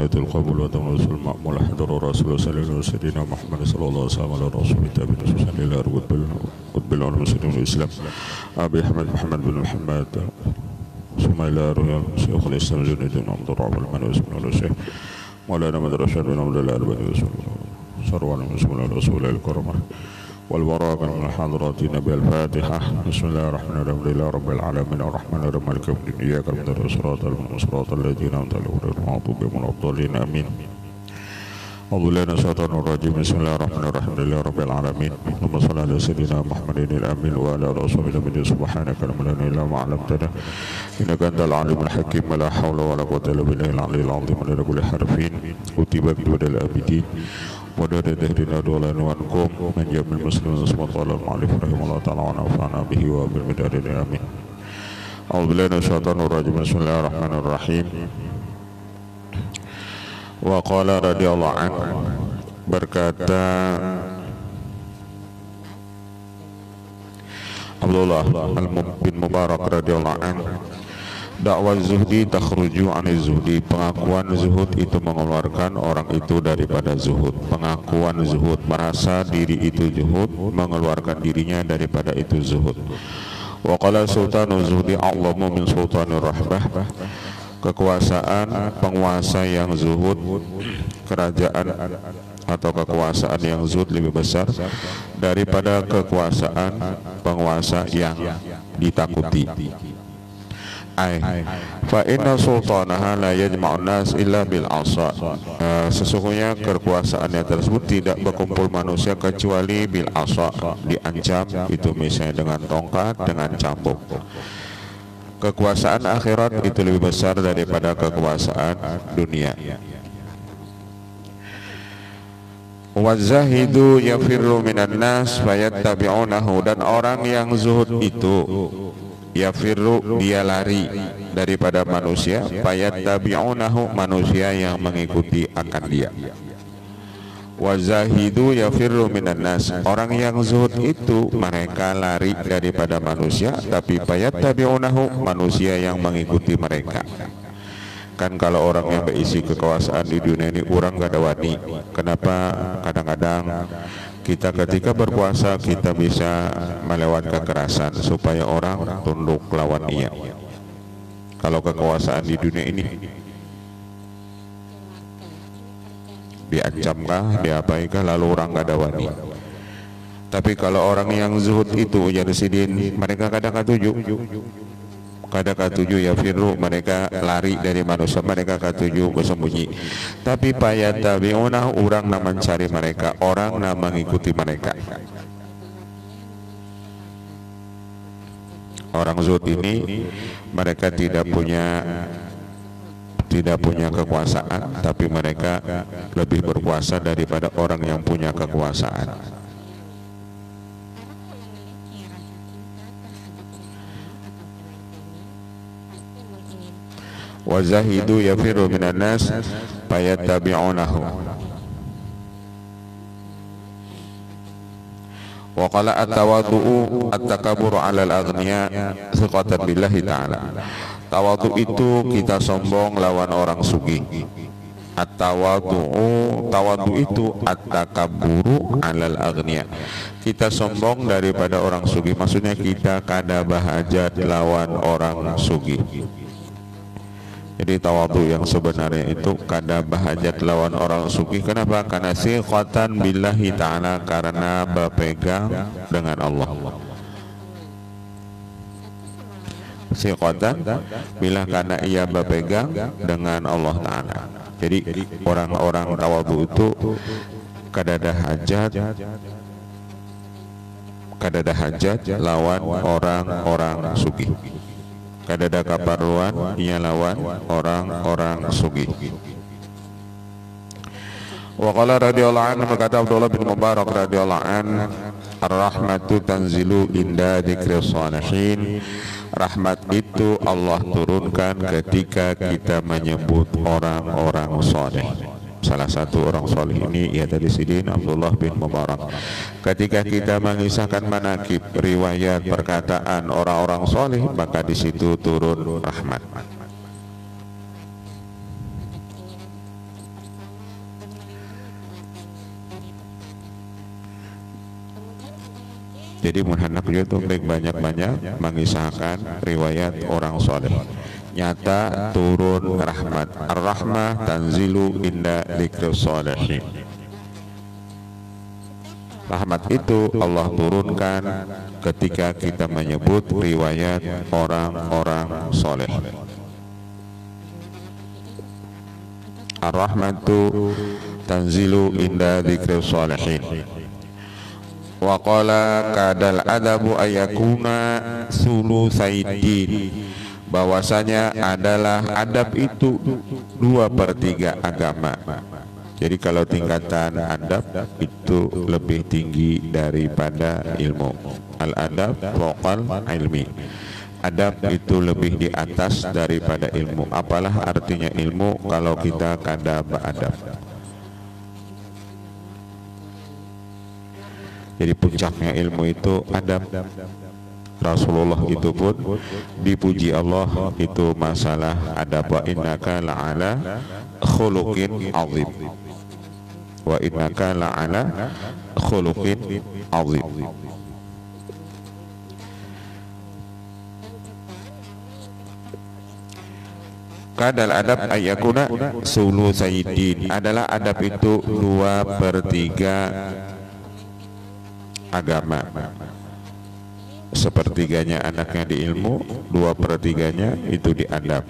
جنة القبول وتمنس المأمول حضر رسول الله سيدنا محمد صلى الله عليه وسلم على رسول التابعين سبحان الله قطب العلم المسلمين والإسلام أبي أحمد محمد بن محمد ثم إلى رؤيا شيخ الإسلام زين الدين عبد الرحمن المنوي بسم الله الشيخ مولانا مدرسة بن عبد الله الألباني سروان بسم الله رسول الكرمة والبراءة من حضرات نبي الفاتحة بسم الله الرحمن الرحيم لله رب العالمين الرحمن الرحيم مالك يوم الدين إياك نعبد وإياك نستعين اهدنا الصراط الذين أنعمت عليهم غير المغضوب عليهم ولا الضالين آمين أعوذ بالله من الشيطان الرجيم بسم الله الرحمن الرحيم لله رب العالمين اللهم صل على سيدنا محمد الأمين وعلى آله وصحبه أجمعين سبحانك لا علم لنا إلا ما علمتنا إنك أنت العليم الحكيم لا حول ولا قوة إلا بالله العلي العظيم من كل حرفين كتب بدود الآبدين ودود دهرنا دولا وانكم من جميع المسلمين سبحانه وتعالى المعلم رحمه الله تعالى ونفعنا به وبالمدار آمين أعوذ بالله من الشيطان الرجيم بسم الله الرحمن الرحيم Waqala radhiyallahu anhu berkata Abdullah bin Mubarak radhiyallahu anhu dakwah zuhdi takhruju anil zuhdi, pengakuan zuhud itu mengeluarkan orang itu daripada zuhud. Pengakuan zuhud, merasa diri itu zuhud, mengeluarkan dirinya daripada itu zuhud. Waqala sultanu zuhdi a'lamu min sultanir rahbah, kekuasaan penguasa yang zuhud, kerajaan atau kekuasaan yang zuhud lebih besar daripada kekuasaan penguasa yang ditakuti. Fa inna sultanaha la yajma'un nas illa bil asa, sesungguhnya kekuasaannya tersebut tidak berkumpul manusia kecuali bil asa, diancam, itu misalnya dengan tongkat, dengan cambuk. Kekuasaan akhirat itu lebih besar daripada kekuasaan dunia. Wazahidu yafirru minan nas fayattabi'unahu, dan orang yang zuhud itu yafirru, dia lari daripada manusia, fayattabi'unahu, manusia yang mengikuti akan dia. Wazahidu yafirru minan nas, orang yang zuhud itu mereka lari daripada manusia, tapi fayattabi'unahu, manusia yang mengikuti mereka. Kan kalau orang yang berisi kekuasaan di dunia ini orang gak ada wani. Kenapa? Kadang-kadang kita ketika berkuasa kita bisa melewat kekerasan supaya orang tunduk lawan ia. Kalau kekuasaan di dunia ini diancamkah, diapaikah, lalu orang gak ada wani. Tapi kalau orang yang zuhud itu ujar sidin, mereka kadang katuju ya firru, mereka lari dari manusia, mereka katuju bersembunyi. Tapi payatabi'unah, orang na mencari mereka, orang na mengikuti mereka. Orang zuhud ini mereka tidak punya kekuasaan, tapi mereka lebih berkuasa daripada orang yang punya kekuasaan. Wazahidu yafiru minan nas fayattabi'unahu. Wa qala at-tawaddu'u at-takaburu 'ala al-aghniya thiqatan billahi ta'ala. Tawadu itu kita sombong lawan orang sugih. Tawadu itu at-takaburu 'alal aghniya, kita sombong daripada orang sugih, maksudnya kita kada bahajat lawan orang sugih. Jadi tawadu yang sebenarnya itu kada bahajat lawan orang sugih. Kenapa? Karena thiqatan billahi ta'ala, karena berpegang dengan Allah. Siqatan bila karena ia berpegang dengan Allah Ta'ala. Jadi orang-orang tawadhu itu kadada hajat lawan orang-orang sugih, kadada kaparuan ia lawan orang-orang sugih. Wa qala radhiyallahu anhu, berkata Abdullah bin Mubarak radhiyallahu anhu, ar-rahmatu tanzilu inda dzikri shalihin, rahmat itu Allah turunkan ketika kita menyebut orang-orang soleh. Salah satu orang soleh ini ya tadi sidin Abdullah bin Mubarak. Ketika kita mengisahkan manakib, riwayat, perkataan orang-orang soleh, maka di situ turun rahmat. Jadi mun hendak juga tuh banyak-banyak mengisahkan riwayat orang soleh. Nyata turun rahmat. Ar-rahmah tanzilu inda dzikrus sholihin. Rahmat itu Allah turunkan ketika kita menyebut riwayat orang-orang soleh. Ar-rahmatu tanzilu inda dzikrus sholihin. Wa qala kadal adabu ayakuna sulusaidin, bahwasanya adalah adab itu 2/3 agama. Jadi kalau tingkatan adab itu lebih tinggi daripada ilmu. Al-adab fawqal ilmi. Adab itu lebih di atas daripada ilmu. Apalah artinya ilmu kalau kita kada beradab? Jadi puncaknya ilmu itu adab. Rasulullah itu pun dipuji Allah itu masalah adab. Wa innaka la'ala khuluqin azim. Wa innaka la'ala khuluqin azim. Kadal adab ayakuna sulusaidin, adalah adab itu 2/3 agama. Sepertiganya anaknya di ilmu, 2/3-nya itu di adab.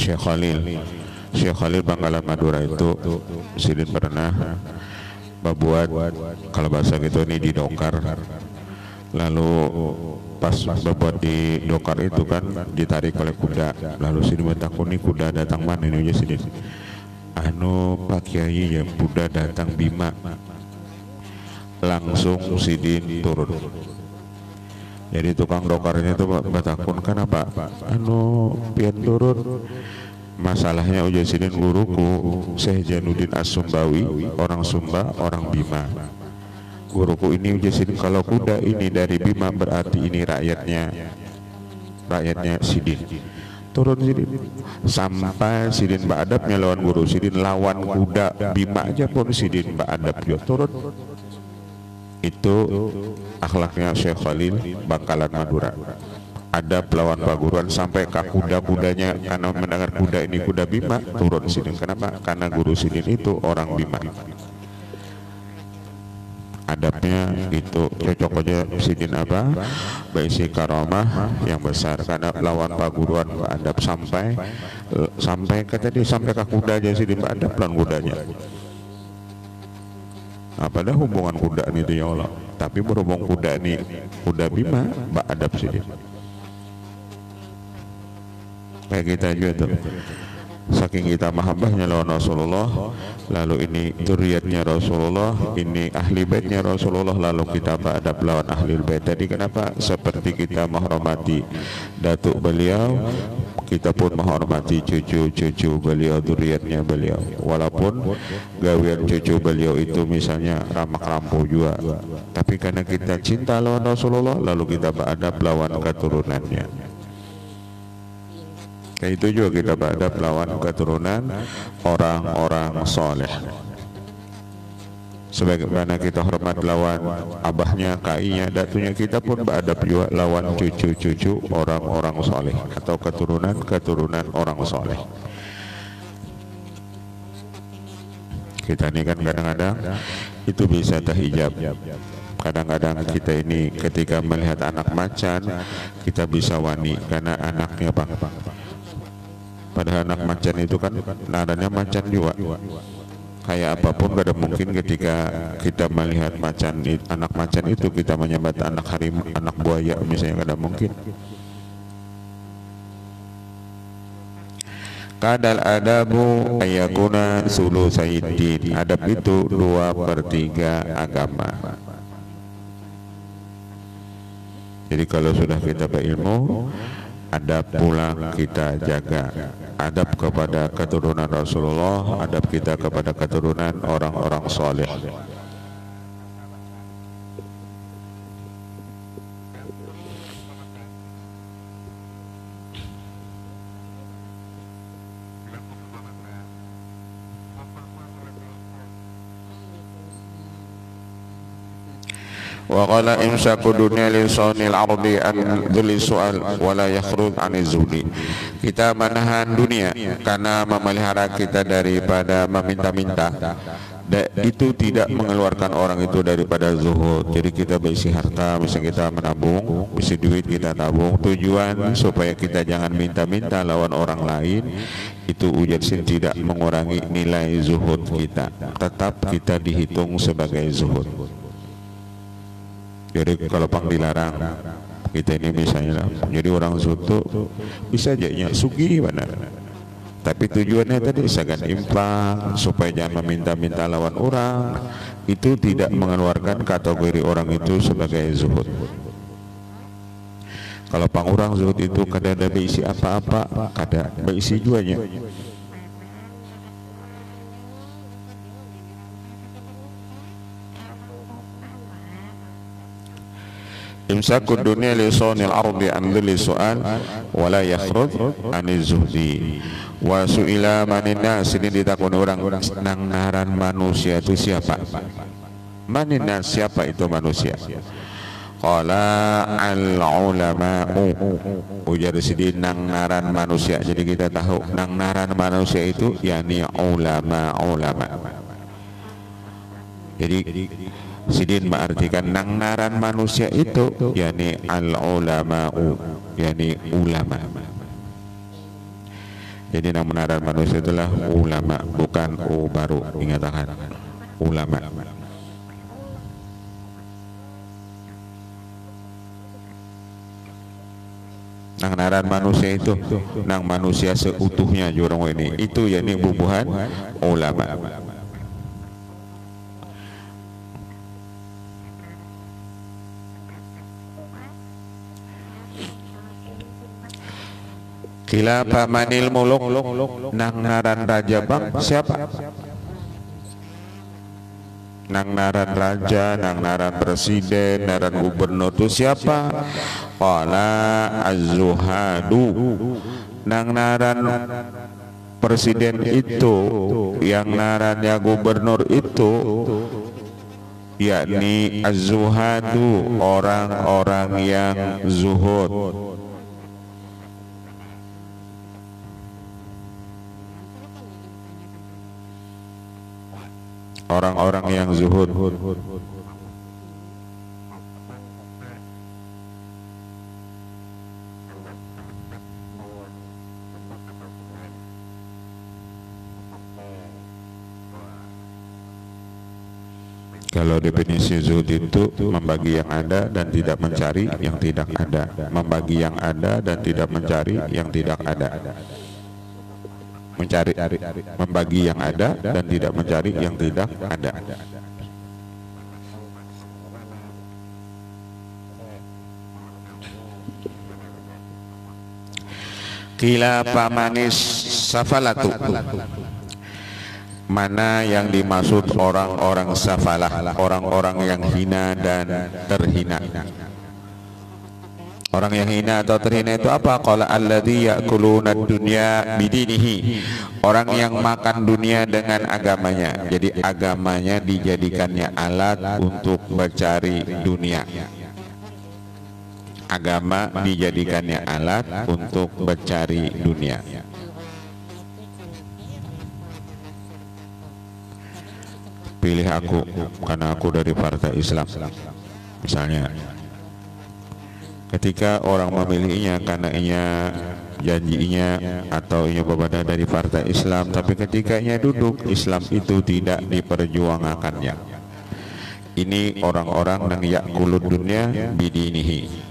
Syekh Khalil Bangkalan Madura itu Sidin pernah membuat, kalau bahasa gitu ini, didokar. Lalu pas membuat di dokar itu kan ditarik oleh kuda. Lalu Sidin bertakuni, kuda datang mana ini aja Sidin? Anu Pak Kiai ya, kuda datang Bima. Langsung Sidin turun. Jadi tukang dokarnya itu bertakun, kenapa? Anu pian turun. Masalahnya ujar Sidin, guruku Syekh Jainuddin As-Sumbawi, orang Sumba, orang Bima. Guruku ini ujar Sidin, kalau kuda ini dari Bima berarti ini rakyatnya Sidin. Turun Sidin. Sampai Sidin beradabnya lawan guru Sidin, lawan kuda Bima aja pun Sidin beradab juga turun. Itu akhlaknya Syekh Khalil Bangkalan Madura. Adab lawan paguruan sampai ke kuda-kudanya, karena mendengar kuda ini kuda Bima, turun Sidin. Kenapa? Karena guru Sidin itu orang Bima. Adabnya itu cocok aja Sidin apa? Baisi karamah yang besar, karena lawan paguruan adab sampai ke tadi, sampai ke kuda aja Sidin adab lawan kudanya. Apa dah hubungan kuda ini itu ya Allah? Tapi berhubung kuda ini kuda Bima, adab Sidin. Kayak kita juga tuh, saking kita mahabbahnya lawan Rasulullah, lalu ini dzurriyyatnya Rasulullah, ini ahli baitnya Rasulullah, lalu kita beradab lawan ahli bait. Tadi kenapa? Seperti kita menghormati datuk beliau, kita pun menghormati cucu-cucu beliau, dzurriyyatnya beliau. Walaupun gawean cucu beliau itu misalnya ramak-rampuh juga, tapi karena kita cinta lawan Rasulullah, lalu kita beradab lawan keturunannya. Kayak itu juga kita beradab lawan keturunan orang-orang soleh. Sebagaimana kita hormat lawan abahnya, kainya, datunya, kita pun beradab juga lawan cucu-cucu orang-orang soleh atau keturunan orang soleh. Kita ini kan kadang-kadang itu bisa terhijab. Kadang-kadang kita ini ketika melihat anak macan, kita bisa wani karena anaknya bang. Padahal anak macan itu kan nadanya macan juga. Kayak apapun gak ada mungkin ketika kita melihat macan, anak macan itu kita menyambat anak harimau, anak buaya misalnya, gak ada mungkin. Kadal adabu ayakuna sulusaidin, adab itu 2/3 agama. Jadi kalau sudah kita berilmu, adab pula kita jaga. Adab kepada keturunan Rasulullah, adab kita kepada keturunan orang-orang soleh. Wa qala imsaku dunya lisanil ardi an dzulli su'al wa la yakhrud an zuhdi. Kita menahan dunia karena memelihara kita daripada meminta-minta. Itu tidak mengeluarkan orang itu daripada zuhud. Jadi kita berisi harta, misalnya kita menabung, berisi duit kita tabung, tujuan supaya kita jangan minta-minta lawan orang lain. Itu ujar sin tidak mengurangi nilai zuhud kita, tetap kita dihitung sebagai zuhud. Jadi kalau pang dilarang kita ini misalnya jadi orang zuhud bisa aja sugih benar. Tapi tujuannya tadi misalkan infak supaya jangan meminta-minta lawan orang, itu tidak mengeluarkan kategori orang itu sebagai zuhud. Kalau pang orang zuhud itu kada ada berisi apa-apa, kada berisi juanya. Imsakud dunia lisanil ardi an dhilli su'al wa la yakhruj an zuhdi. Wa su'ila manin nas, ini ditakuni orang nang ngaran manusia itu siapa? Manin nas, siapa itu manusia? Qala al ulama'u, ujar sidin nang ngaran manusia. Jadi kita tahu nang ngaran manusia itu yakni ulama. Jadi sidin mengartikan nang ngaran manusia itu yakni al ulama'u, yakni ulama. Jadi nang ngaran manusia itulah ulama, bukan baru, ingatakan ulama. Nang ngaran manusia itu nang manusia seutuhnya jurang ini itu yakni bubuhan ulama. Kila pamanil muluk, nang ngaran raja bang siapa? Nang ngaran raja, nang ngaran presiden, ngaran gubernur itu siapa? Qala az-zuhadu, nang ngaran presiden itu, yang ngarannya gubernur itu yakni az-zuhadu, orang-orang yang zuhud. Orang-orang yang zuhud. Kalau definisi zuhud itu membagi yang ada dan tidak mencari yang tidak ada, membagi yang ada dan tidak mencari yang tidak ada. Mencari, membagi yang ada dan tidak mencari yang tidak ada. Kila pamanis safalatu, mana yang dimaksud orang-orang safalah, orang-orang yang hina dan terhina. Orang yang hina atau terhina itu apa? Qala alladzi ya'kuluna ad-dunya bidinihi, orang yang makan dunia dengan agamanya. Jadi agamanya dijadikannya alat untuk mencari dunia. Agama dijadikannya alat untuk mencari dunia. Pilih aku karena aku dari partai Islam misalnya. Ketika orang memilihnya karena ia janjinya atau ia berbeda dari partai Islam, tapi ketika ia duduk, Islam itu tidak diperjuangkannya. Ini orang-orang yang yakulud dunya bidinihi,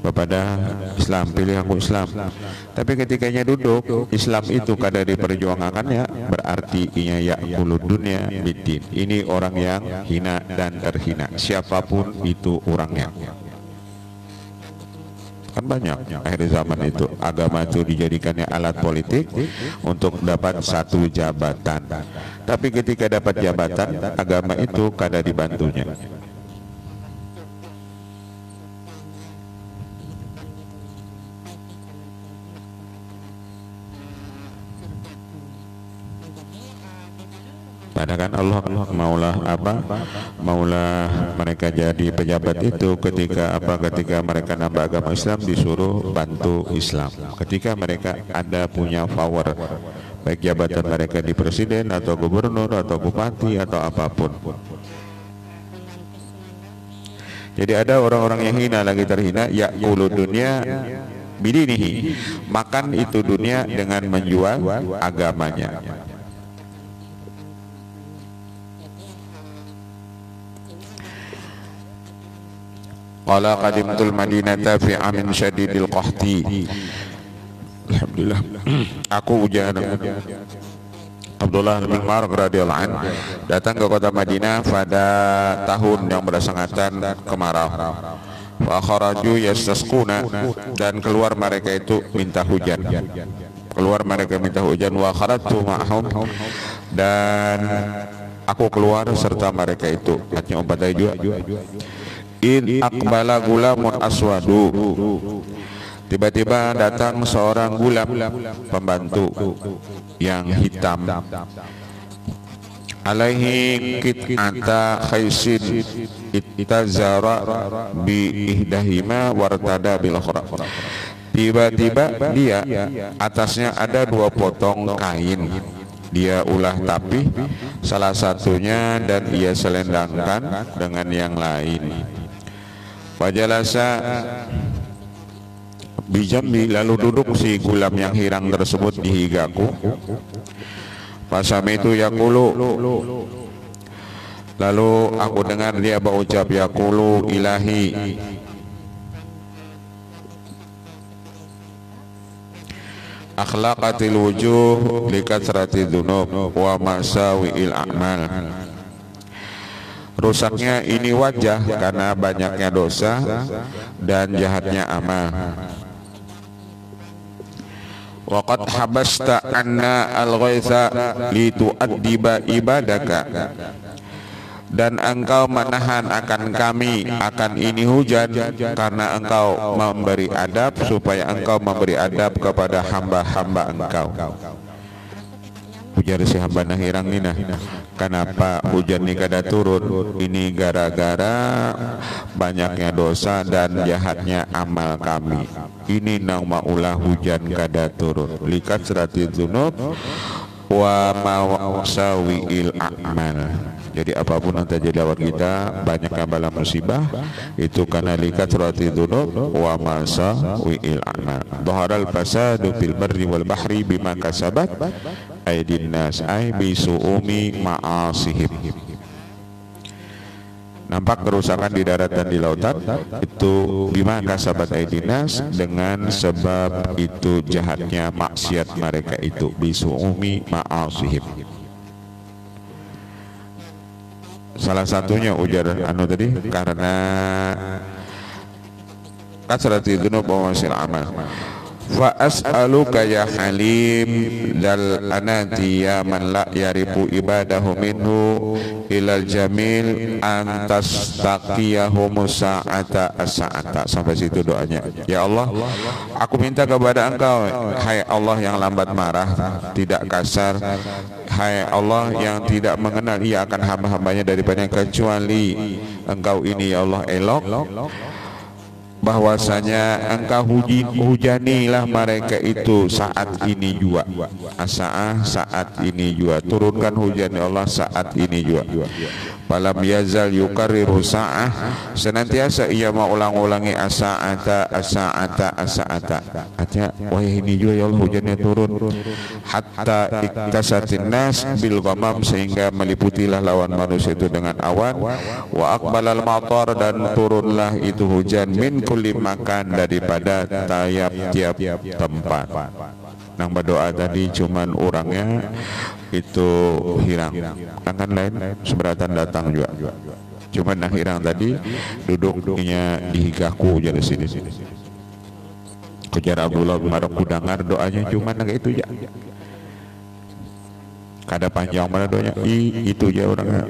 kepada Islam, pilih aku Islam. Tapi ketika ia duduk, Islam itu kada diperjuangkannya, berarti ia yakulud dunya bidin. Ini orang yang hina dan terhina, siapapun itu orangnya. Kan banyak akhir zaman itu agama itu dijadikannya alat politik untuk dapat satu jabatan. Tapi ketika dapat jabatan, agama itu kada dibantunya. Ada kan Allah maulah mereka jadi pejabat itu ketika mereka nambah agama Islam disuruh bantu Islam. Ketika mereka ada punya power, baik jabatan mereka di presiden atau gubernur atau bupati atau apapun. Jadi ada orang-orang yang hina lagi terhina, ya'kulu dunia bidinihi, makan itu dunia dengan menjual agamanya. Qala qadimtul madinata fi amin syadidil qahti. Alhamdulillah. Aku ujian Abdullah bin Marq radhiyallahu anhu datang ke kota Madinah pada tahun yang bersangatan kemarau. Wa kharaju yastasquna, dan keluar mereka itu minta hujan. Wa kharatu ma'hum, dan aku keluar serta mereka itu. Artinya umpatnya juga. In aqbala gulamun aswadu, tiba-tiba datang seorang gulam pembantu yang hitam. Alaihi kit'ata khaisin ittazara bi ihdahima wartada bil ukhra. Tiba-tiba dia atasnya ada 2 potong kain. Dia ulah tapi salah satunya dan ia selendangkan dengan yang lain. Wajalasa bijambi, lalu duduk si gulam yang hirang tersebut di higaku. Pasami itu yaqulu, lalu aku dengar dia berucap yaqulu ilahi, akhlaqatil wujuh likathrati dzunub wa masawi'il a'mal. Rusaknya ini wajah karena banyaknya dosa dan jahatnya amal. Wa qad habasta anna al-ghaitha litu'addiba ibadaka, dan engkau menahan akan kami akan ini hujan karena engkau memberi adab, supaya engkau memberi adab kepada hamba-hamba engkau. Ujar si hamba nahirang nina, kenapa hujan ini kada turun? Ini gara-gara banyaknya dosa dan jahatnya amal kami. Ini nang maulah hujan kada turun. Likat serati dzunub wa mawasawiil a'mal. Jadi apapun yang terjadi lewat kita, banyaknya bala musibah itu karena likat serati dzunub wa mawasawiil a'mal. Dhaharal fasadu fil barri wal bahri bima kasabat aydin nas ay bisuumi ma'asihim. Nampak kerusakan di darat dan di lautan itu bima kasabat aydin nas, dengan sebab itu jahatnya maksiat mereka itu, bisuumi ma'asihim. Salah satunya ujar anu tadi karena kasrati dzunub wa masil amal. Fa as'aluka ya halim dal anati ya man la yarifu ibadahu minhu ilal jamil antas taqiyahum sa'ata as-sa'ata. Sampai situ doanya. Ya Allah, aku minta kepada engkau, hai Allah yang lambat marah, tidak kasar, hai Allah yang tidak mengenal ia akan hamba-hambanya daripada kecuali engkau ini ya Allah elok, bahwasanya engkau hujanilah mereka itu saat ini juga, saat ini juga, turunkan hujan ya Allah saat ini juga. Falam yazal yukarriru sa'ah, senantiasa ia mengulang-ulangi as-sa'ata. Artinya wah ini juga ya Allah hujannya turun, hatta iktasatin nas bil ghamam, sehingga meliputilah lawan manusia itu dengan awan. Wa aqbalal matar, dan turunlah itu hujan min kulli makan, daripada tiap-tiap tempat. Nang berdoa tadi cuman orangnya itu hilang, tangan lain seberatan datang juga. Cuman nang hilang tadi duduknya di higaku jadi sini. Kejar Abdullah bin Marq kudangar doanya cuman nang itu ya. Kada panjang mana doanya, itu ya orangnya.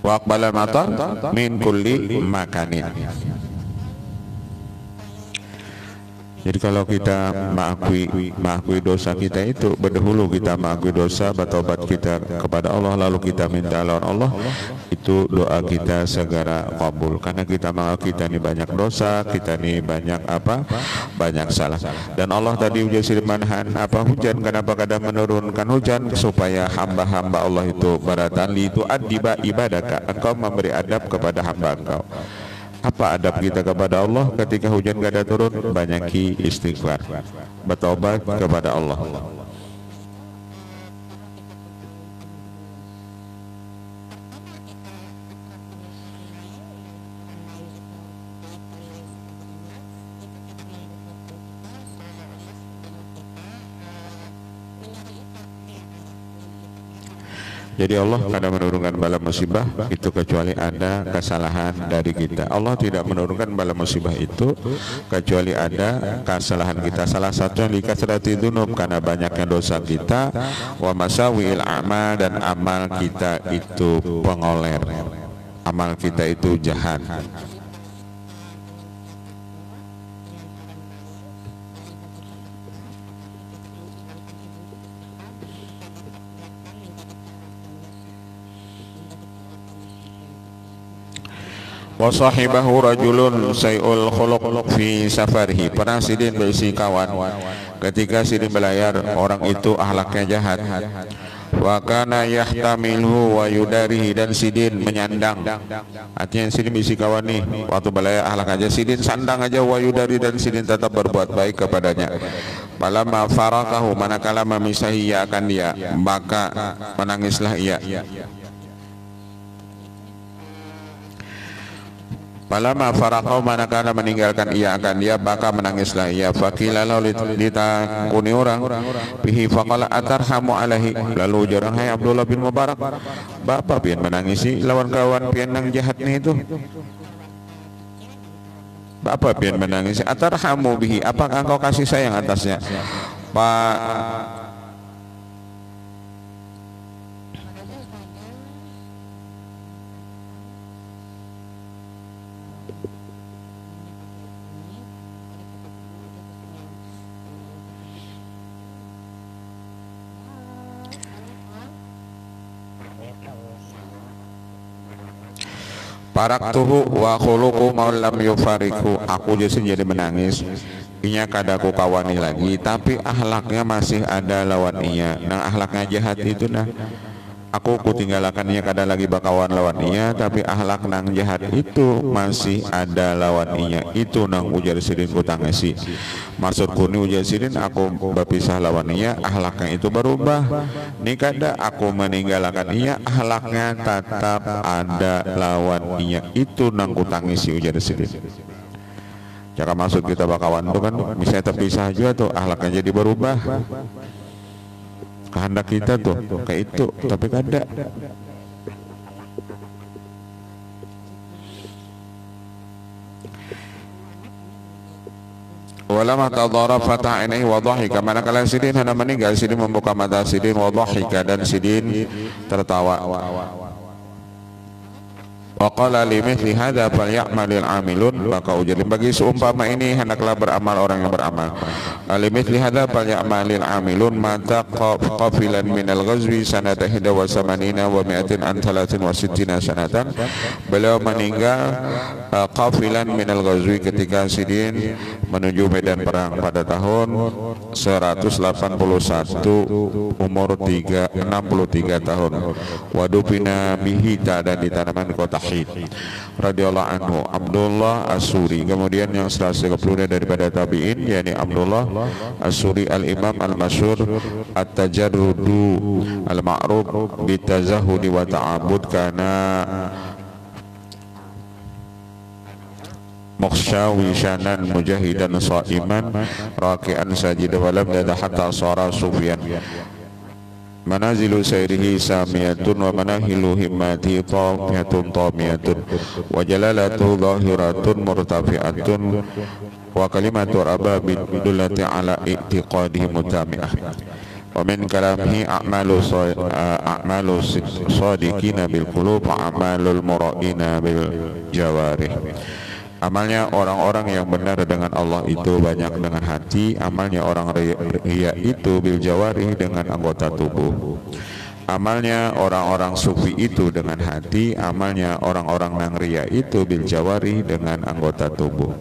Wa aqbala matar min kulli makanin. Jadi kalau kita mengakui dosa kita itu, berdahulu kita mengakui dosa, bertobat kita kepada Allah, lalu kita minta lawan Allah, itu doa kita segera kabul. Karena kita mengakui kita ini banyak dosa, kita ini banyak banyak salah. Dan Allah tadi ujar firman hujan, kenapa kadang menurunkan hujan supaya hamba-hamba Allah itu baratan li itu adiba ibadaka, engkau memberi adab kepada hamba engkau. Apa adab kita kepada Allah ketika hujan gak ada turun? Banyaki istighfar, bertobat kepada Allah. Jadi Allah kadang menurunkan bala musibah itu kecuali ada kesalahan dari kita. Allah tidak menurunkan bala musibah itu kecuali ada kesalahan kita. Salah satunya likasrati dzunub, karena banyaknya dosa kita, wa masawiil a'mal, dan amal kita itu pengoler, amal kita itu jahat. Wa sahibahu rajulun sayul khuluq fi safarihi. Pernah Sidin berisi kawan, ketika Sidin belayar, orang itu akhlaknya jahat. Wa kana yahtamilhu wa yudarihi, dan Sidin menyandang. Artinya Sidin berisi kawan nih, waktu belayar akhlak aja, Sidin sandang aja, wa yudari, dan Sidin tetap berbuat baik kepadanya. Falamma faraqahu, manakala memisahi ia akan dia, maka menangislah ia. Falamma faraqahu, manakala meninggalkan ia akan dia, maka menangislah ia. Faqila lahu, ditakuni orang bihi, faqala atarhamu alaihi, lalu jarang, hai Abdullah bin Mubarak, bapak pian menangisi lawan kawan pian nang jahat nih itu, bapak pian menangisi, atarhamu bihi, apakah engkau kasih sayang atasnya? Pak Paraktuhu wa khuluqu maulam yufariku, aku jadi menangis inya kadaku kawani lagi, tapi akhlaknya masih ada lawan inya, nang akhlaknya jahat itu nah. Aku kutinggalakan inya kada lagi bakawan lawan inya, tapi akhlak nang jahat itu masih ada lawan inya, itu nang ujar Sidin kutangisi. Maksudku ni ujar Sidin, aku berpisah lawan inya, akhlaknya itu berubah. Ni kada aku meninggalkan inya, akhlaknya tetap ada lawan inya, itu nang kutangisi ujar Sidin. Jika maksud kita bakawan itu kan misalnya terpisah aja tuh, akhlaknya jadi berubah. Kehendak kita tuh kayak itu, tapi kada. Walamma tadara fatah ini wa dhahika, manakala Sidin hendak meninggal, Sidin membuka mata Sidin, wa dhahika, dan Sidin tertawa. Wa qala li mithli hadza falyamalil amilun, maka ujarin bagi seumpama ini hendaklah beramal orang yang beramal. Li mithli hadza falyamalil amilun, mata qafilan minal ghazwi sanata 81 wa 163 sanatan. Beliau meninggal qafilan minal ghazwi, ketika Sidin menuju medan perang pada tahun 181, umur 63 tahun. Wadupina bihita, dan di tanaman kota radhiyallahu anhu Abdullah As-Suri. Kemudian yang 130 daripada tabi'in, yakni Abdullah As-Suri al-Imam al-Masyhur at-tajarrudu al-ma'ruf bitazahudi wa ta'abud, kana mukhshawi syanan mujahidan sa'iman raki'an sajidan walam dada hatta sara sufyan. Manazilu sayrihi samiyatun wa manahilu himmati tafiyatun tamiyatun wa jalalatu zahiratun murtafi'atun wa kalimatu rababi dullati ala i'tiqadihi mutami'ah. Wa min kalamihi a'malu sadiqina bil qulub wa a'malul mura'ina bil jawarih. Amalnya orang-orang yang benar dengan Allah itu banyak dengan hati. Amalnya orang riya itu bil jawarih dengan anggota tubuh. Amalnya orang-orang sufi itu dengan hati. Amalnya orang-orang yang riya itu bil jawarih dengan anggota tubuh.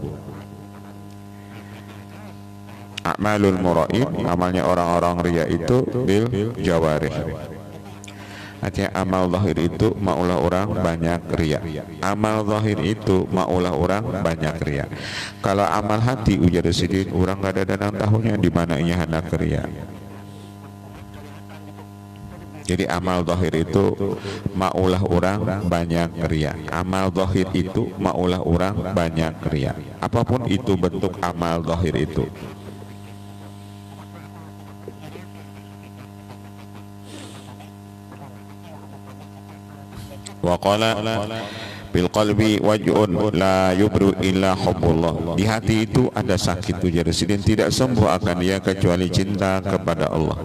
A'malul mura'in, amalnya orang-orang riya itu bil jawarih. Artinya amal zahir itu maulah orang banyak riya. Amal zahir itu maulah orang banyak riya. Kalau amal hati ujar sidin orang gak ada danang tahunya di mana ia hendak riya. Jadi amal zahir itu maulah orang banyak riya. Amal zahir itu maulah orang banyak riya. Apapun itu bentuk amal zahir itu. Wa qala bil qalbi waj'un la yubru illa hubbullah. Di hati itu ada sakit ujar sidin, tidak sembuh akan dia kecuali cinta kepada Allah.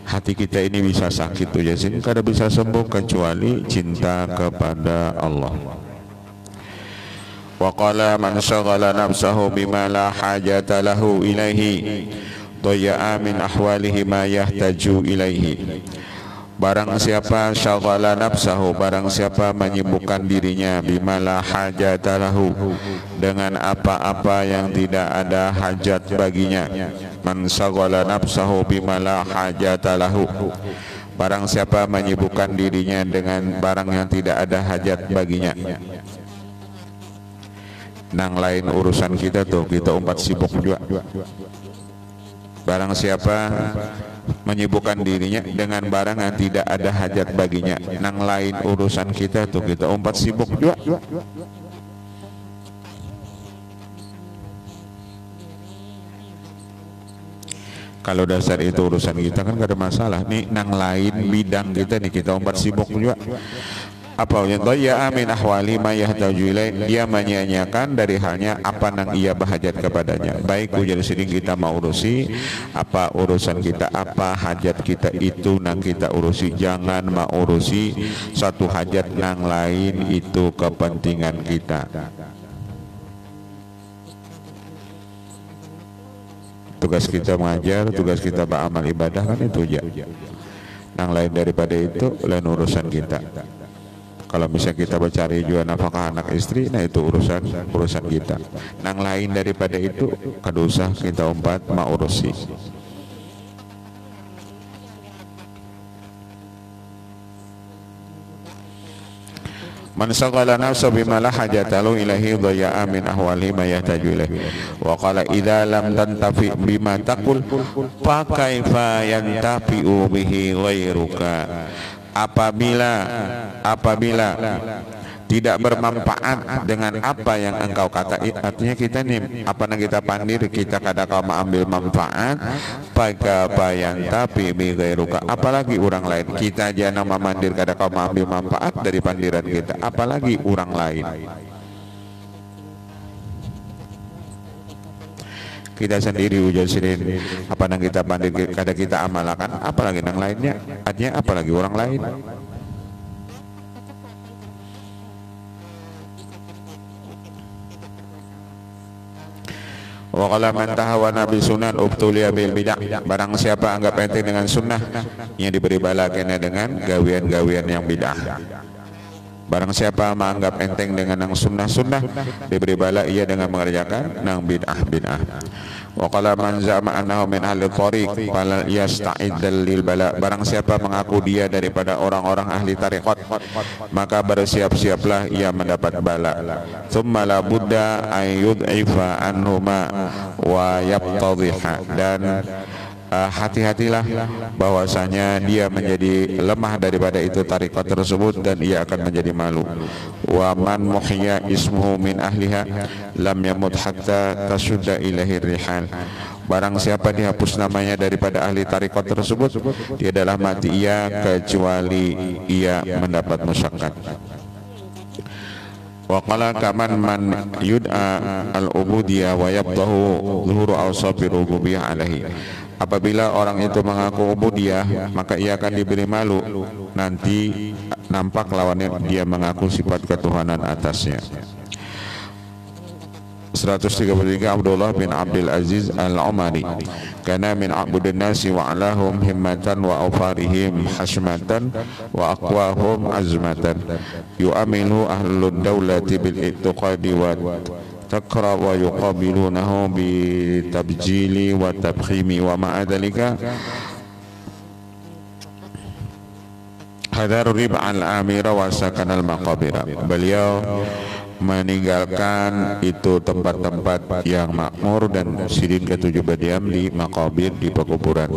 Hati kita ini bisa sakit ujar sidin, kada bisa sembuh kecuali cinta kepada Allah. Wa qala man syaghala nafsahu bima la hajata lahu ilaihi dhayya'a min ahwalihi ma yahtaju ilaihi. Barang siapa syaghala nafsahu, barang siapa menyibukkan dirinya bima la hajata lahu, dengan apa-apa yang tidak ada hajat baginya. Man syaghala nafsahu bima la hajata lahu, barang siapa menyibukkan dirinya dengan barang yang tidak ada hajat baginya. Nang lain urusan kita tuh, kita umpat sibuk juga. Barang siapa menyibukkan dirinya dengan barang yang tidak ada hajat baginya, nang lain urusan kita tuh, kita umpat sibuk juga. Kalau dasar itu urusan kita kan gak ada masalah. Nih nang lain bidang kita nih, kita umpat sibuk juga. Apa yang dhayya'a min ahwali ma yahtaju ilai, dia menyia-nyiakan dari halnya apa nang ia berhajat kepadanya. Baik ujar sidin kita mau urusi apa urusan kita, apa hajat kita itu nang kita urusi. Jangan mau urusi satu hajat nang lain itu kepentingan kita. Tugas kita mengajar, tugas kita beramal ibadah kan itu aja. Nang lain daripada itu lain urusan kita. Kalau misalnya kita mencari juga nafkah anak istri, nah itu urusan kita. Nang lain daripada itu kada usah kita umpat mau urusi. Man syaghala nafsahu bima la hajata lahu ilaihi dhayya'a min ahwalihi ma yahtaju ilaihi. Wa qala idza lam tantafi bima taqul fa kaifa yantafi'u bihi ghairuka. Apabila tidak bermanfaat dengan apa yang engkau kata, artinya kita nih apa yang kita pandir kita kada kau ambil manfaat pagabayan tapi bigairuka, apalagi orang lain. Kita aja nama mandir kada kau ambil manfaat dari pandiran kita, apalagi orang lain. Kita sendiri ujar sidin apa yang kita pandir kada kita amalkan, apalagi yang lainnya, artinya apalagi orang lain. Wa qala man tahawana bi sunan ubtuliya bil bidah, barang siapa anggap enteng dengan sunnah, yang diberi bala kena dengan gawian-gawian yang bidah. Barang siapa menganggap enteng dengan yang sunnah-sunnah, diberi bala ia dengan mengerjakan nang bid'ah-bid'ah. Wa qala man za'ama annahu min ahli thariq fala yasta'iddal lil bala, barang siapa mengaku dia daripada orang-orang ahli tariqat, maka bersiap-siaplah ia mendapat bala. Tsumma la budda ay yud'ifa anhuma wa yabtadhiha, dan hati-hatilah bahwasanya dia menjadi lemah daripada itu tarikat tersebut dan ia akan menjadi malu. Wa man muhya ismuhu min ahliha lam yamut hatta tasudda ilaihi rihal, barang siapa dihapus namanya daripada ahli tarikat tersebut, dia adalah mati ia kecuali ia mendapat musyaqqat. Wa qala kaman man yud'a al-ubudiyah wa yabtahu zuhuru awsafi rububiyah alaihi, apabila orang itu mengaku ubudiyah maka ia akan diberi malu nanti nampak lawannya dia mengaku sifat ketuhanan atasnya. 133 Abdullah bin Abdul Aziz Al-Umari, kana min a'budin nasi wa alahum himmatan wa awfarihim hashmatan wa aqwahum azmatan, yu'amilu ahlud dawlati bil i'tiqadi wa takra wa yuqabilunahu bi tabjili wa tabkhimi wa ma'adalika hadar riba al-amira wa sakan al-maqabira. Beliau meninggalkan itu tempat-tempat yang makmur dan Sidin ketujuh berdiam di makabir, di pekuburan.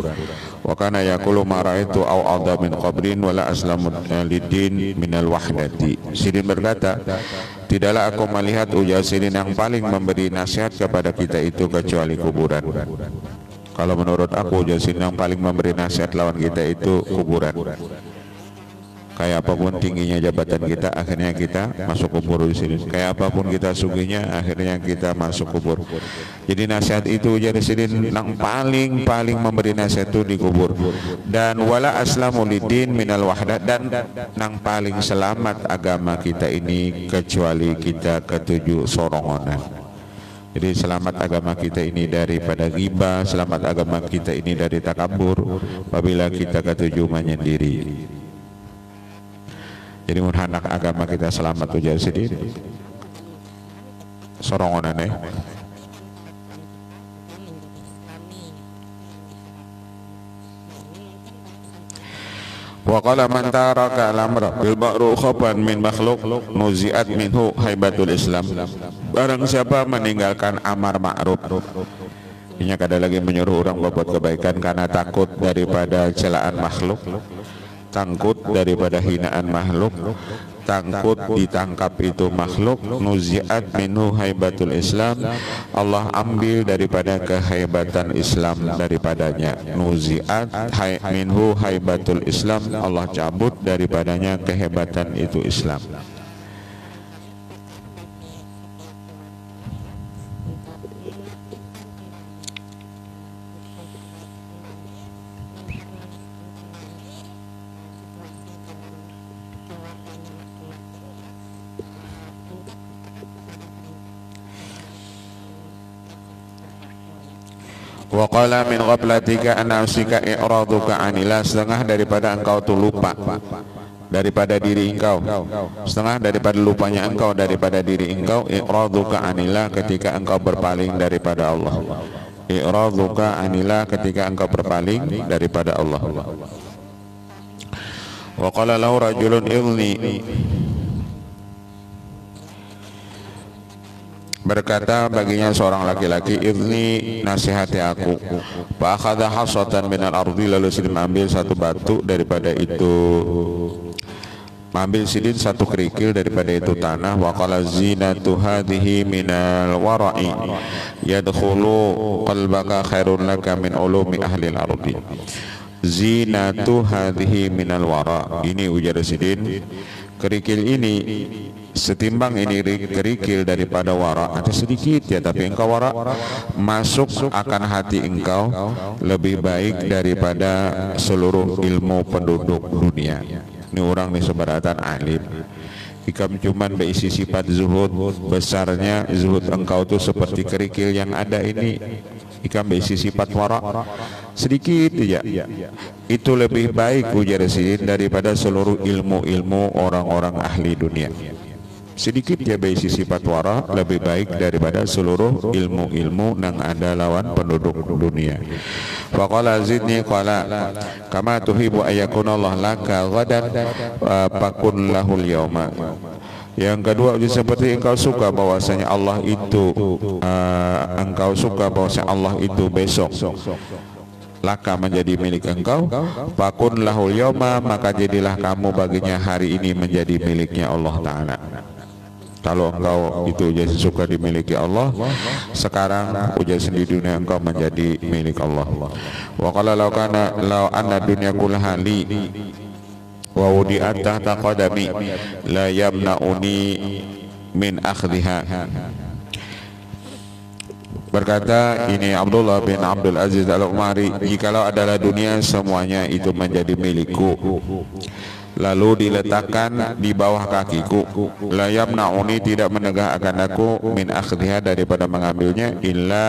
Wa kana yaqulu ma ra'aitu aw adha min qabrin wala aslamu lidin minal wahdati. Sidin berkata, tidaklah aku melihat, ujar Sidin, yang paling memberi nasihat kepada kita itu kecuali kuburan. Kalau menurut aku, ujar Sidin, yang paling memberi nasihat lawan kita itu kuburan. Kayak apapun tingginya jabatan kita, akhirnya kita masuk kubur di sini. Kayak apapun kita sugihnya, akhirnya kita masuk kubur. Jadi nasihat itu jadi sidin yang paling memberi nasihat itu di kubur. Dan wala aslamu lidin minal wahdat, dan yang paling selamat agama kita ini kecuali kita ketujuh sorongonan. Jadi selamat agama kita ini daripada riba, selamat agama kita ini dari takabur apabila kita ketujuh menyendiri. Jadi mun hendak agama kita selamat ujar Sidin sorongonane. Wa qala man taraka al-amra bil ma'ruf khaban min makhluk nuzi'at minhu haibatul Islam. Barang siapa meninggalkan amar ma'ruf, ini kada lagi menyuruh orang berbuat kebaikan karena takut daripada celaan makhluk, takut daripada hinaan makhluk, takut ditangkap itu makhluk, nuzi'at minhu haibatul Islam, Allah ambil daripada kehebatan Islam daripadanya. Nuzi'at minhu haibatul Islam, Allah cabut daripadanya kehebatan itu Islam. Wa qala min ghaflatika an nafsika i'raduka anillah, setengah daripada engkau tuh lupa daripada diri engkau, setengah daripada lupanya engkau daripada diri engkau, i'raduka anillah, ketika engkau berpaling daripada Allah. I'raduka anillah, ketika engkau berpaling daripada Allah. Wa qala lahu rajulun ilni, berkata baginya seorang laki-laki, idni, nasihati aku. Fa akhadha hasatan minal ardi, lalu Sidin mengambil satu batu daripada itu, mengambil Sidin satu kerikil daripada itu tanah. Wa qala zinatu hadhihi minal wara'i yadkhulu qalbaka khairun laka min ulumi ahli al-ardi. Zinatu hadhihi minal wara', ini ujar Sidin, kerikil ini setimbang ini kerikil daripada wara, ada sedikit ya, tapi engkau wara masuk akan hati engkau lebih baik daripada seluruh ilmu penduduk dunia. Ini orang nih sebaratan alim, ikam cuman berisi sifat zuhud, besarnya zuhud engkau tuh seperti kerikil yang ada ini, ikam berisi sifat wara sedikit ya, itu lebih baik ujar Sidin daripada seluruh ilmu-ilmu orang-orang ahli dunia. Sedikit dia berisi sifat wara lebih baik daripada seluruh ilmu-ilmu yang ada lawan penduduk dunia. Wa qala zidni qala kama tuhibbu ayyakuna Allah laka ghadan fakun lahul yauma. Yang kedua, seperti engkau suka bahwasanya Allah itu engkau suka bahwasanya Allah itu besok laka menjadi milik engkau, fakun lahul yauma, maka jadilah kamu baginya hari ini menjadi miliknya Allah Ta'ala. Kalau engkau itu jadi suka dimiliki Allah, sekarang ujar di dunia engkau menjadi milik Allah. Wa qala law anna dunya kullaha li wa wudi'at tahta qadami la yamna'uni min akhdhiha. Berkata ini Abdullah bin Abdul Aziz Al-Umari, jikalau adalah dunia semuanya itu menjadi milikku, lalu diletakkan di bawah kakiku. La yamna'uni, tidak menegakkan aku, min akhdhiha, daripada mengambilnya, illa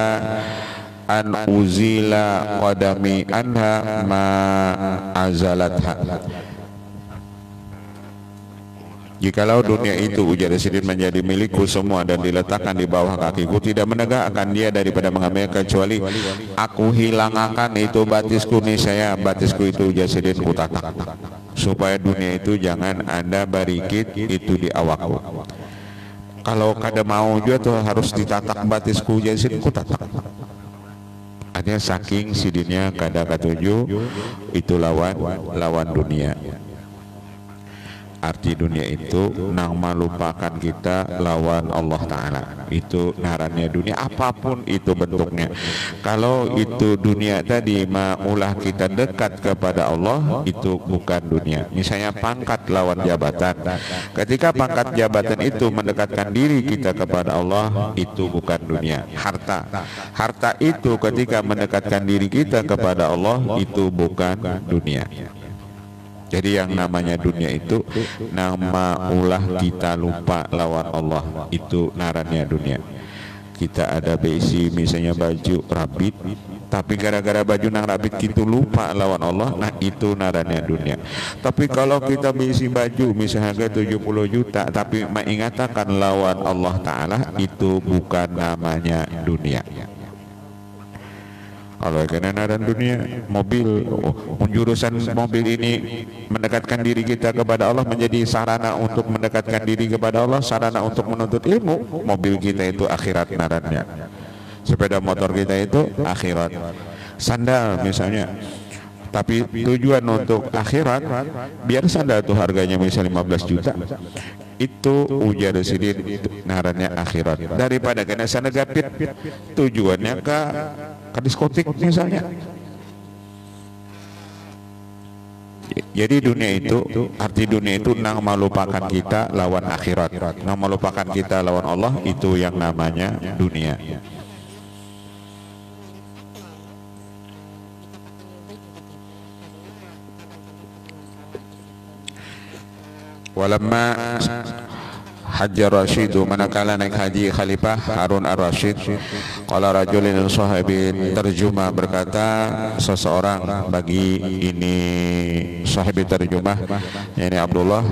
an uzila qadami anha ma azalatha. Jikalau dunia itu, ujar Sidin, menjadi milikku semua dan diletakkan di bawah kakiku, tidak menegakkan dia daripada mengambil, kecuali aku hilangkan itu batisku nih, saya batisku itu, ujar Sidin, kutatak, supaya dunia itu jangan ada barikit itu di awakku. Kalau kada mau juga tuh harus ditatak batisku, ujar Sidin, kutatak. Artinya saking Sidinnya kada katuju itu lawan dunia. Arti dunia itu nang melupakan kita lawan Allah Ta'ala. Itu ngarannya dunia, apapun itu bentuknya. Kalau itu dunia tadi maulah kita dekat kepada Allah, itu bukan dunia. Misalnya pangkat lawan jabatan. Ketika pangkat jabatan itu mendekatkan diri kita kepada Allah, itu bukan dunia. Harta itu ketika mendekatkan diri kita kepada Allah, itu bukan dunia. Jadi yang namanya dunia itu nama ulah kita lupa lawan Allah, itu narannya dunia. Kita ada besi misalnya baju rabit, tapi gara-gara baju nang rabit kita lupa lawan Allah, nah itu narannya dunia. Tapi kalau kita besi baju misalnya harga 70 juta tapi mengatakan lawan Allah Ta'ala, itu bukan namanya dunia. Kalau kena naran dunia, mobil, jurusan mobil ini mendekatkan diri kita kepada Allah, menjadi sarana untuk mendekatkan diri kepada Allah, sarana untuk menuntut ilmu. Mobil kita itu akhirat narannya, sepeda motor kita itu akhirat, sandal misalnya, tapi tujuan untuk akhirat, biar sandal tuh harganya misalnya 15 juta, itu ujar Sidin narannya akhirat, daripada kena sandal gapit tujuannya ke diskotik misalnya. Jadi dunia itu, arti dunia itu nang melupakan kita lawan akhirat, nang melupakan kita lawan Allah, itu yang namanya dunia. Walamma Hajar Rashidu, manakala naik haji Khalifah Harun ar-Rasyid, qala rajulin sahabin, terjemah berkata seseorang bagi ini sahabi terjemah, yakni Abdullah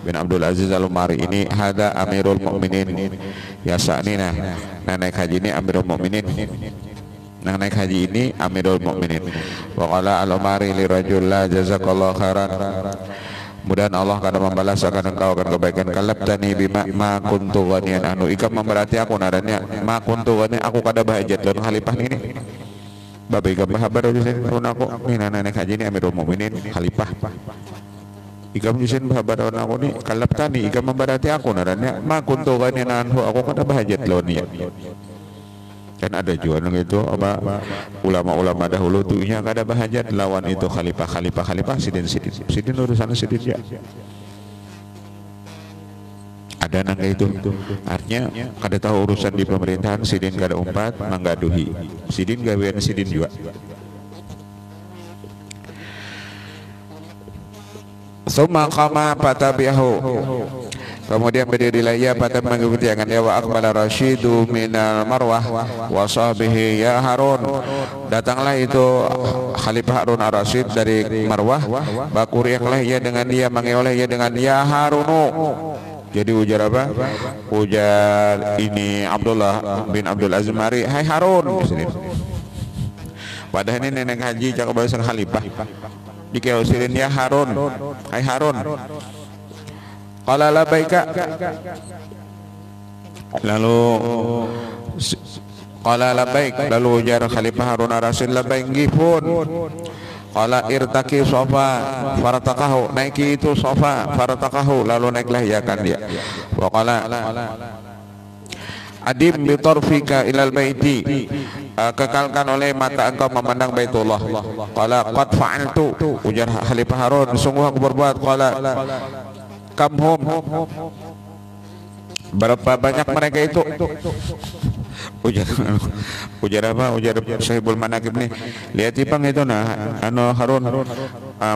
bin Abdul Aziz Al-Umari ini, hada Amirul Mukminin yasa'nina, nah naik haji ini Amirul Mukminin, nah naik haji ini Amirul Mukminin. Wa qala Al-Umari li rajul, la jazakallahu khairan, mudah Allah akan membalas akan engkau akan kebaikan. Kalabtani bima ma kuntu ghaniyan anu, ikam memberati aku narannya ma kuntu ghaniyan, aku kada bahajat lawan khalifah ini. Babe ikam bahabar jusin lawan aku ni nanek haji ni Amirul Mukminin khalifah. Ikam jusin bahabar lawan aku ni, kalabtani ikam memberati aku narannya ma kuntu ghaniyan anu, aku kada bahajat lawan dia. Kan ada juga itu apa ulama-ulama dahulu tuh nya kada bahajat lawan itu khalifah sidin urusan sidin ya. Ada nang itu artinya kada tahu urusan di pemerintahan, sidin kada umpat manggaduhi, sidin gawean sidin juga. Summa qama fatabi'ahu, kemudian berdirilah ia pada mengikuti akan dia. Wa aqbala Rashidu minal Marwah wa sahbihi ya Harun, datanglah itu Khalifah Harun ar-Rasyid dari Marwah, bakuriaklah ia dengan dia, manggil oleh ia dengan ya Harunu. Jadi ujar apa? Ujar ini Abdullah bin Abdul Aziz Mari, hai Harun. Padahal ini nenek haji cakap bahasa Khalifah, dikeusirin ya Harun, hai Harun. Qala labaika, lalu qala labaik, lalu ujar Khalifah Harun ar-Rasyid, labaik ngipun. Qala irtaki sofa faratakahu, naiki itu sofa faratakahu, lalu naiklah ya kan dia. Wa qala adim bitarfika ilal baiti, kekalkan oleh mata engkau memandang Baitullah. Qala qad fa'altu, ujar Khalifah Harun, sungguh aku berbuat. Qala kamhum, berapa banyak mereka itu? Ujar apa? Ujar Sahibul Manaqib nih, lihat ipang itu nah anu Harun,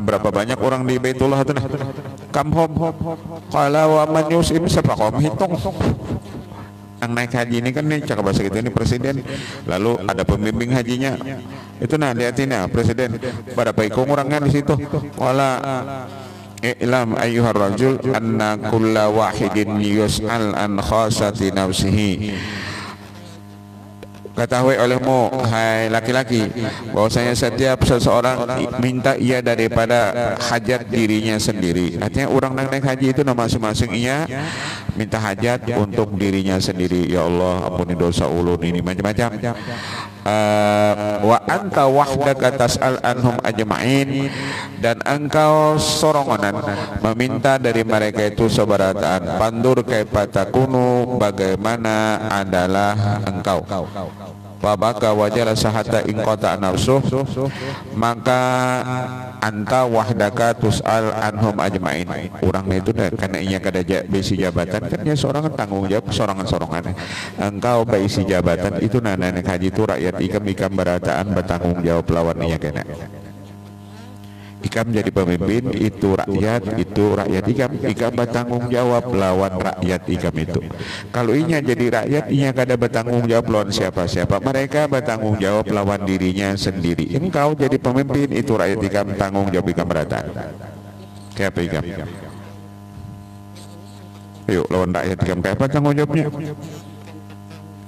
berapa banyak orang di Baitullah itu nah. Kamhom qala wa man yusim siapa kaum hitung. Yang naik haji ini kan nih cakap bahasa gitu ini presiden, lalu ada pembimbing hajinya. Itu nah lihatin presiden berapa ikung orangnya di situ. Qala i'lam ayyuhar rajul anna kulla wahidin yus'al an khasati nafsihi. Ketahui olehmu hai laki-laki bahwasanya setiap seseorang minta ia daripada hajat dirinya sendiri. Artinya orang naik haji itu masing-masing ia minta hajat untuk dirinya sendiri. Ya Allah ampuni dosa ulun ini macam-macam. Wa anta wahdaka tas'al anhum ajma'in, dan engkau sorongan meminta dari mereka itu sebarataan. Pandur kaifa takunu, bagaimana adalah engkau. Wabaka wajala sahata ingkota nafsuh, maka anta wahdaka tus'al anhum ajma'in. Orang itu karena ia kada bisi jabatan kan dia seorang tanggung jawab sorangan-sorangan. Engkau baisi jabatan itu naik haji itu rakyat ikam berataan bertanggung jawab lawan ia kena. Ikam jadi pemimpin itu rakyat ikam bertanggung jawab lawan rakyat ikam itu. Kalau inya jadi rakyat inya kada bertanggung jawab lawan siapa-siapa, mereka bertanggung jawab lawan dirinya sendiri. Engkau jadi pemimpin itu rakyat ikam tanggung jawab ikam berataan. Kayak apa ikam? Yuk lawan rakyat ikam kayak apa tanggung jawabnya?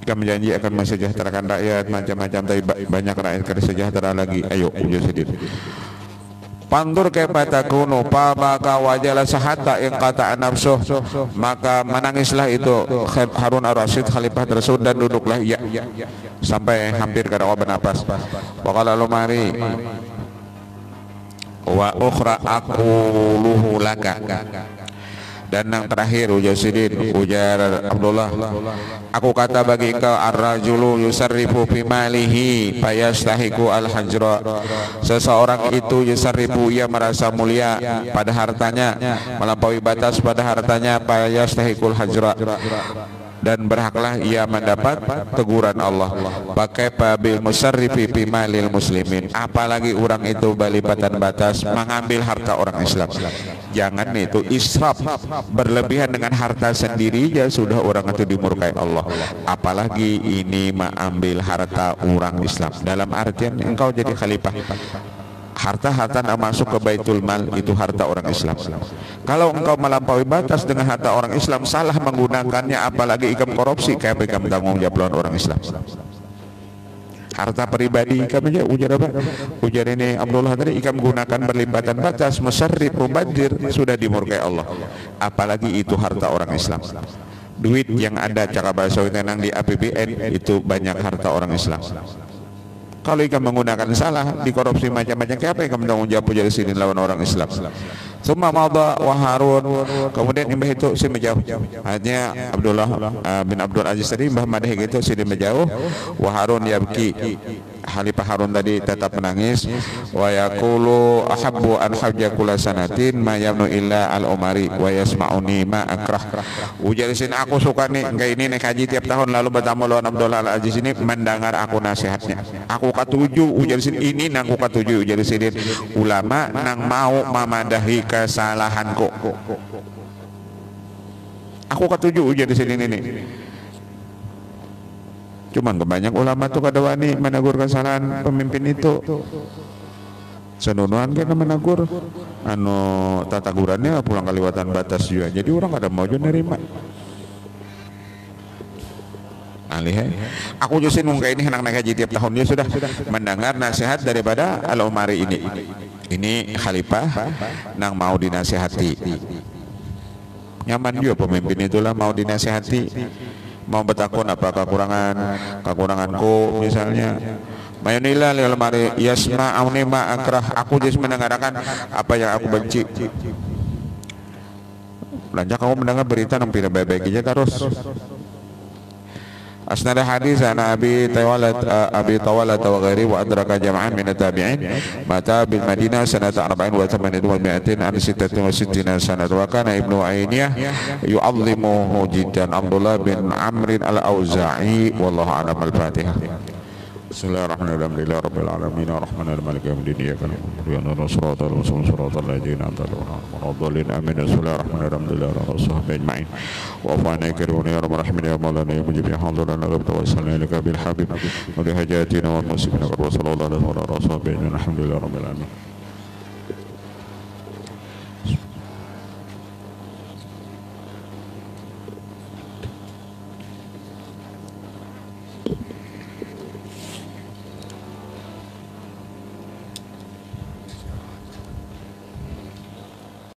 Ikam janji akan mensejahterakan rakyat macam-macam, tapi banyak rakyat kada sejahtera lagi. Ayo uji sendiri. Pandur kaifa takunu pabaka wajala sahata in qata nafsuh, maka menangislah itu Harun ar-Rasyid khalifah tersebut dan duduklah ya sampai hampir kada bernapas. Waqala lumari wa ukhra aquluhu laka, dan yang terakhir ujar Abdullah, aku kata bagi engkau ar-rajulu yusarrifu fi malihi fayastahiqu al-hajra. Seseorang itu yusarrifu, ia merasa mulia pada hartanya, melampaui batas pada hartanya, fayastahiqul hajra, dan berhaklah ia mendapat teguran Allah. Pakai bil musarrifi fi malil muslimin, apalagi orang itu balipatan batas mengambil harta orang Islam. Jangan itu israf, berlebihan dengan harta sendiri ya sudah orang itu dimurkai Allah, apalagi ini mengambil harta orang Islam. Dalam artian engkau jadi khalifah, harta-harta yang masuk ke Baitul Mal itu harta orang Islam. Kalau engkau melampaui batas dengan harta orang Islam, salah menggunakannya, apalagi ikam korupsi, kayak ikam tanggung jawab lawan orang Islam. Harta pribadi ikam aja ujar apa? Ujar ini Abdullah tadi, ikam gunakan berlimpatan batas, musarrif, mubadir, sudah dimurkai Allah. Apalagi itu harta orang Islam. Duit yang ada cara bahasa tenang di APBN itu banyak harta orang Islam. Kalau ikam menggunakan salah, dikorupsi macam-macam, kayak apa ikam tanggung jawab jadi sini lawan orang Islam. Summa madha wa Harun, kemudian imbah itu si menjauh. Hanya Abdullah bin Abdul Aziz tadi imbah madah gitu si menjauh. Wa Harun yabki, Khalifah Harun tadi tetap menangis. Wa yaqulu ahabbu an hajja kula sanatin ma yamnu illa al umari wa yasma'uni ma akrah. Ujar sini aku suka nih kayak ini naik haji tiap tahun, lalu bertamu lawan Abdullah al Aziz ini mendengar aku nasihatnya. Aku katuju ujar sini ini nang aku katuju ujar sini ulama nang mau memadahi kesalahanku. Aku katuju ujar sini ini. Cuman kebanyak ulama tuh kada wani menegur kesalahan pemimpin itu. Senunuan kena menegur, tatagurannya pulang kaliwatan batas juga. Jadi orang kada mau juga nerima. Alih, aku justru nunggu ini hendak naik haji tiap tahun, dia sudah mendengar nasihat daripada Al-Umari ini. Ini khalifah nang mau dinasihati. Nyaman juga pemimpin itulah mau dinasihati, mau bertakun apa kekuranganku misalnya. Mayunillah lil mari yasma'uni ma akrah, aku just mendengarkan apa yang aku benci. Lanjut kamu mendengar berita nang pira baik-baik aja terus. Asnad hadis an Abi Tawalat wa ghairi wa adraka jama'an min at-tabi'in mata bil Madinah sanata 40 wa 800 an 66 sanat wa kana Ibnu Ainiyah yu'azzimuhu jiddan. Abdullah bin Amr al-Auza'i wallahu a'lam. Al-Fatihah. Bismillahirrahmanirrahim. Alhamdulillahi rabbil alamin arrahmanir rahim maliki yaumiddin iyyaka na'budu wa iyyaka nasta'in shiratal mustaqim shiratal ladzina an'amta 'alaihim amin. Bismillahirrahmanirrahim. Alhamdulillahi rabbil alamin wa afana karim ya rabbal alamin ya maulana ya mujib ya hadrana laqad tawassalna ilaka bil habib wa li hajatina wal muslimina wa sallallahu alaihi wa sallam. Alhamdulillahi rabbil alamin.